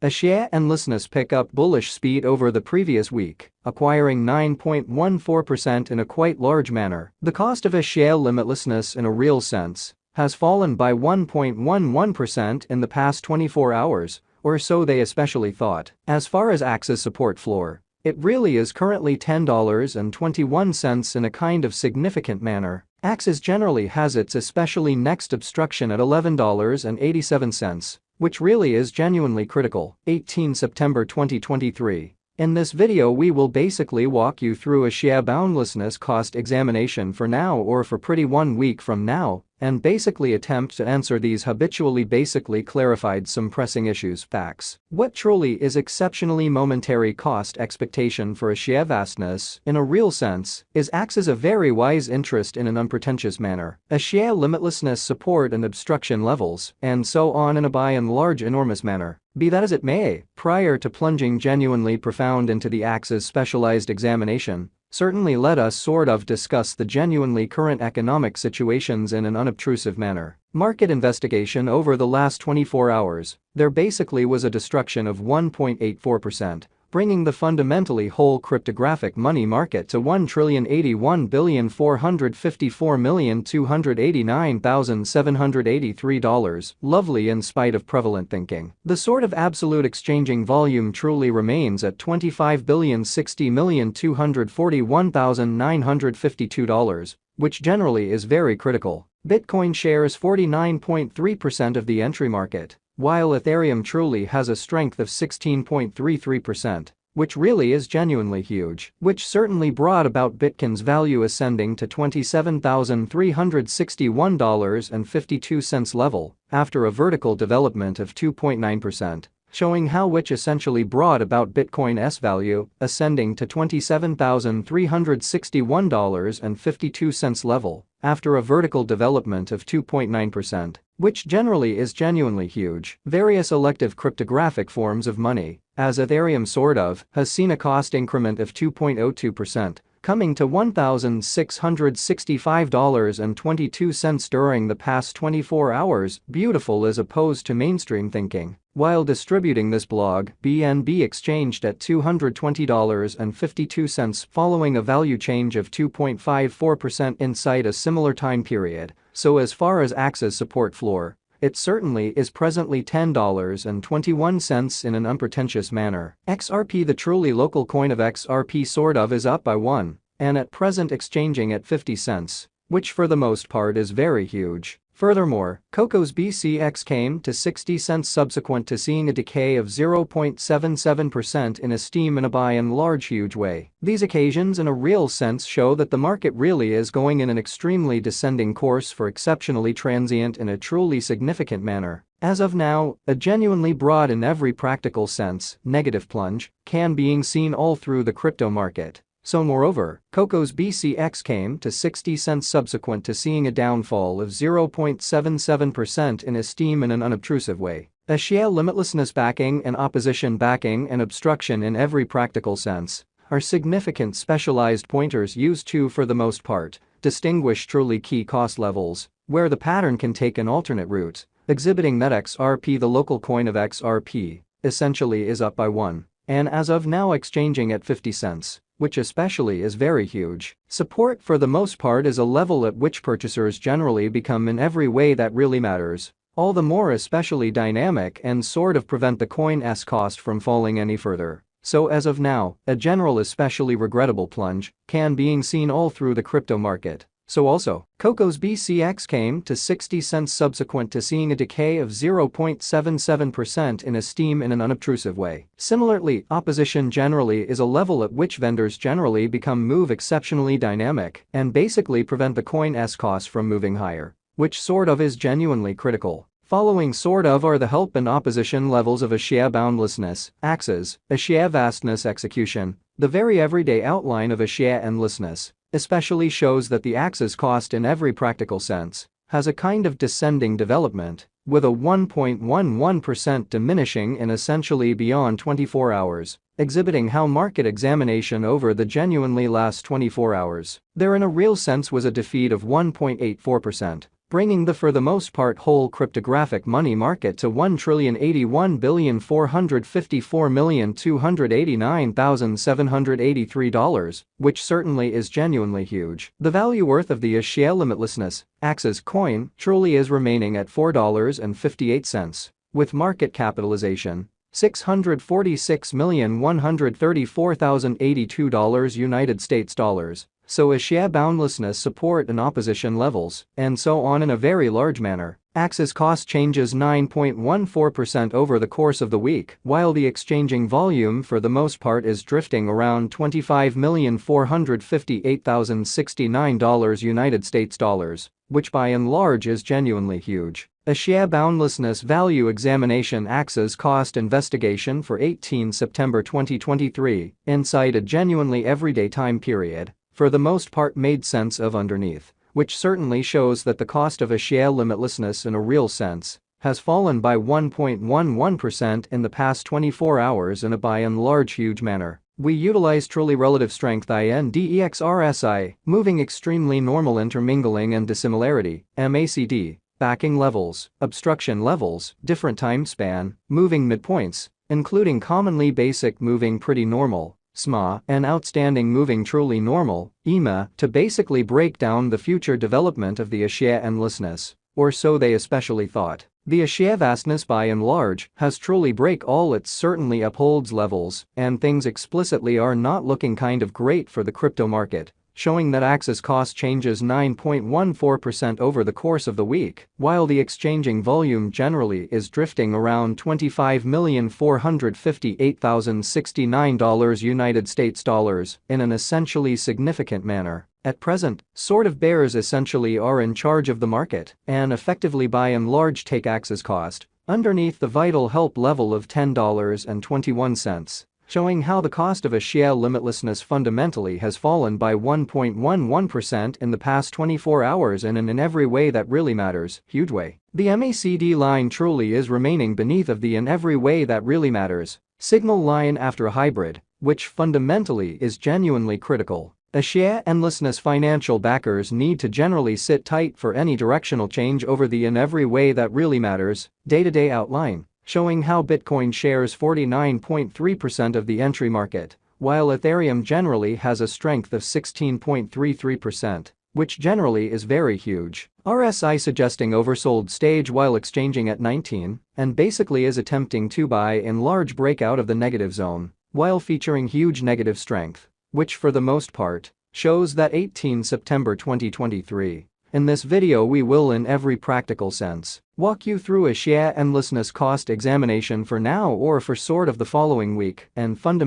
Axie endlessness pick up bullish speed over the previous week, acquiring 9.14% in a quite large manner. The cost of Axie limitlessness in a real sense has fallen by 1.11% in the past 24 hours, or so they especially thought. As far as Axie's support floor, it really is currently $10.21 in a kind of significant manner. Axie generally has its especially next obstruction at $11.87, which really is genuinely critical. 18 September 2023. In this video we will basically walk you through Axie boundlessness cost examination for now or for pretty 1 week from now, and basically attempt to answer these habitually basically clarified some pressing issues facts. What truly is exceptionally momentary cost expectation for Axie vastness in a real sense is Axie's a very wise interest in an unpretentious manner. Axie limitlessness support and obstruction levels and so on in a by and large enormous manner. Be that as it may, prior to plunging genuinely profound into the Axie's specialized examination, certainly let us sort of discuss the genuinely current economic situations in an unobtrusive manner. Market investigation over the last 24 hours, there basically was a destruction of 1.84%. Bringing the fundamentally whole cryptographic money market to $1,081,454,289,783. Lovely in spite of prevalent thinking. The sort of absolute exchanging volume truly remains at $25,060,241,952, which generally is very critical. Bitcoin shares 49.3% of the entry market, while Ethereum truly has a strength of 16.33%, which really is genuinely huge, which certainly brought about Bitcoin's value ascending to $27,361.52 level after a vertical development of 2.9%. Showing how which essentially brought about Bitcoin's value ascending to $27,361.52 level after a vertical development of 2.9%, which generally is genuinely huge. Various elective cryptographic forms of money, as Ethereum sort of, has seen a cost increment of 2.02%, coming to $1,665.22 during the past 24 hours, beautiful as opposed to mainstream thinking. While distributing this blog, BNB exchanged at $220.52 following a value change of 2.54% inside a similar time period, so as far as Axie's support floor, it certainly is presently $10.21 in an unpretentious manner. XRP, the truly local coin of XRP sort of is up by 1, and at present exchanging at 50 cents, which for the most part is very huge. Furthermore, Coco's BCX came to 60 cents subsequent to seeing a decay of 0.77% in esteem in a by and large huge way. These occasions in a real sense show that the market really is going in an extremely descending course for exceptionally transient in a truly significant manner. As of now, a genuinely broad in every practical sense, negative plunge, can being seen all through the crypto market. So moreover, Coco's BCX came to 60 cents subsequent to seeing a downfall of 0.77% in esteem in an unobtrusive way. Axie limitlessness backing and opposition backing and obstruction in every practical sense are significant specialized pointers used to, for the most part, distinguish truly key cost levels, where the pattern can take an alternate route, exhibiting that XRP, the local coin of XRP, essentially is up by 1, and as of now exchanging at 50 cents. Which especially is very huge. Support for the most part is a level at which purchasers generally become in every way that really matters, all the more especially dynamic and sort of prevent the coin's cost from falling any further. So as of now, a general especially regrettable plunge can being seen all through the crypto market. So also, Coco's BCX came to 60 cents subsequent to seeing a decay of 0.77% in esteem in an unobtrusive way. Similarly, opposition generally is a level at which vendors generally become move exceptionally dynamic and basically prevent the coin's cost from moving higher, which sort of is genuinely critical. Following sort of are the help and opposition levels of Axie boundlessness, Axes, Axie vastness execution, the very everyday outline of Axie endlessness. Especially shows that the Axie's cost in every practical sense has a kind of descending development, with a 1.11% diminishing in essentially beyond 24 hours, exhibiting how market examination over the genuinely last 24 hours, there in a real sense was a defeat of 1.84%. bringing the for the most part whole cryptographic money market to $1,081,454,289,783, which certainly is genuinely huge. The value worth of the Axie limitlessness, Axie's coin, truly is remaining at $4.58, with market capitalization $646,134,082 United States dollars. So Axie boundlessness support and opposition levels, and so on in a very large manner. Axie's cost changes 9.14% over the course of the week, while the exchanging volume for the most part is drifting around $25,458,069 United States dollars, which by and large is genuinely huge. Axie boundlessness value examination Axie's cost investigation for 18 September 2023 inside a genuinely everyday time period, for the most part made sense of underneath, which certainly shows that the cost of Axie limitlessness in a real sense has fallen by 1.11% in the past 24 hours in a by and large huge manner. We utilize truly relative strength index RSI, moving extremely normal intermingling and dissimilarity, MACD, backing levels, obstruction levels, different time span, moving midpoints, including commonly basic moving pretty normal, SMA, and outstanding moving truly normal, EMA, to basically break down the future development of the Axie endlessness, or so they especially thought. The Axie vastness by and large has truly break all it certainly upholds levels, and things explicitly are not looking kind of great for the crypto market, showing that Axie's cost changes 9.14% over the course of the week, while the exchanging volume generally is drifting around $25,458,069 United States dollars in an essentially significant manner. At present, sort of bears essentially are in charge of the market and effectively by and large take Axie's cost underneath the vital help level of $10.21. Showing how the cost of Axie limitlessness fundamentally has fallen by 1.11% in the past 24 hours and in every way that really matters, huge way. The MACD line truly is remaining beneath of the in every way that really matters signal line after a hybrid, which fundamentally is genuinely critical. Axie endlessness financial backers need to generally sit tight for any directional change over the in every way that really matters day-to-day outline, showing how Bitcoin shares 49.3% of the entry market, while Ethereum generally has a strength of 16.33%, which generally is very huge. RSI suggesting oversold stage while exchanging at 19, and basically is attempting to buy in large breakout of the negative zone, while featuring huge negative strength, which for the most part shows that 18 September 2023. In this video we will in every practical sense walk you through Axie endlessness cost examination for now or for sort of the following week and fundamentally